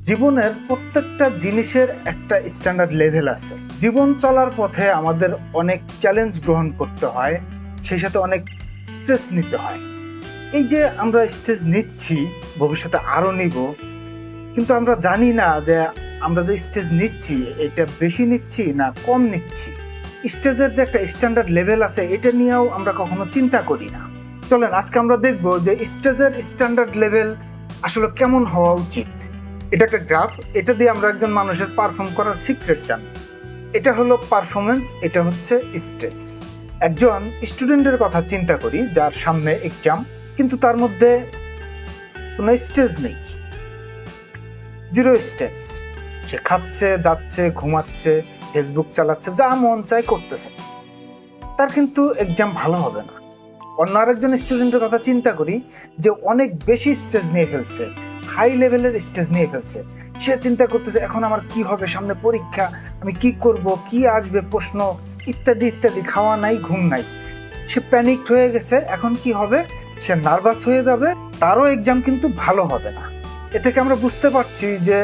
জীবনের প্রত্যেকটা জিনিসের একটা স্ট্যান্ডার্ড লেভেল আছে। জীবন চলার পথে আমাদের অনেক চ্যালেঞ্জ গ্রহণ করতে হয়, সেই সাথে অনেক স্ট্রেস নিতে হয়। এই যে আমরা স্ট্রেস নিচ্ছি, ভবিষ্যতে আরো নিব, কিন্তু আমরা জানি না যে আমরা যে স্ট্রেস নিচ্ছি এটা বেশি নিচ্ছি না কম নিচ্ছি। স্টেজের যে একটা স্ট্যান্ডার্ড লেভেল আছে এটা নিয়েও আমরা কখনো চিন্তা করি না। চলেন আজকে আমরা দেখব যে স্টেজের স্ট্যান্ডার্ড লেভেল আসলে কেমন হওয়া উচিত। এটা একটা গ্রাফ, এটা দিয়ে আমরা একজন মানুষের পারফর্ম করার সিক্রেট জানি। এটা হলো পারফরমেন্স, এটা হচ্ছে স্ট্রেস। একজন স্টুডেন্টের কথা চিন্তা করি যার সামনে এক্সাম, কিন্তু তার মধ্যে কোনো স্ট্রেস নেই, জিরো স্ট্রেস। সে খাচ্ছে, দাচ্ছে, ঘুমাচ্ছে, ফেসবুক চালাচ্ছে, যা মন চায় করতেছে, তার কিন্তু এক্সাম ভালো হবে না। অন্য আরেকজন স্টুডেন্টের কথা চিন্তা করি যে অনেক বেশি স্ট্রেস নিয়ে ফেলছে, হাই লেভেলের স্ট্রেস নিয়ে ফেলছে। সে চিন্তা করতেছে এখন আমার কি হবে, সামনে পরীক্ষা, আমি কি করব, কি আসবে প্রশ্ন, ইত্যাদি ইত্যাদি, খাওয়া নাই, ঘুম নাই। সে প্যানিকড হয়ে গেছে, এখন কি হবে, সে নার্ভাস হয়ে যাবে, তারও এক্সাম কিন্তু ভালো হবে না। এ থেকে আমরা বুঝতে পারছি যে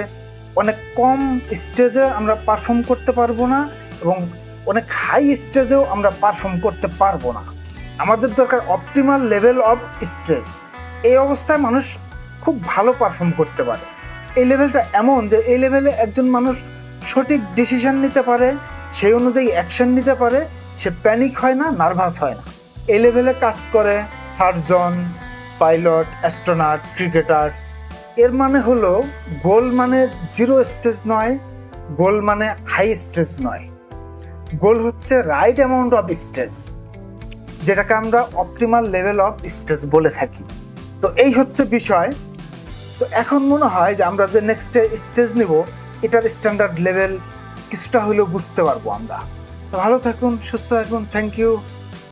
অনেক কম স্টেজে আমরা পারফর্ম করতে পারবো না এবং অনেক হাই স্টেজেও আমরা পারফর্ম করতে পারবো না। আমাদের দরকার অপটিমাল লেভেল অফ স্ট্রেস। এই অবস্থায় মানুষ খুব ভালো পারফর্ম করতে পারে। এই লেভেলটা এমন যে এই লেভেলে একজন মানুষ সঠিক ডিসিশন নিতে পারে, সেই অনুযায়ী অ্যাকশন নিতে পারে, সে প্যানিক হয় না, নার্ভাস হয় না। এই লেভেলে কাজ করে সার্জন, পাইলট, অ্যাস্ট্রোনট, ক্রিকেটার্স। এর মানে হলো গোল মানে জিরো স্টেজ নয়, গোল মানে হাই স্টেজ নয়, গোল হচ্ছে রাইট অ্যামাউন্ট অফ স্টেজ, যেটাকে আমরা অপটিমাল লেভেল অফ স্টেজ বলে থাকি। তো এই হচ্ছে বিষয়। তো এখন মনে হয় যে আমরা যে নেক্সট স্টেজ নিব এটার স্ট্যান্ডার্ড লেভেল কিছুটা হলেও বুঝতে পারবো আমরা। তো ভালো থাকুন, সুস্থ থাকুন, থ্যাংক ইউ।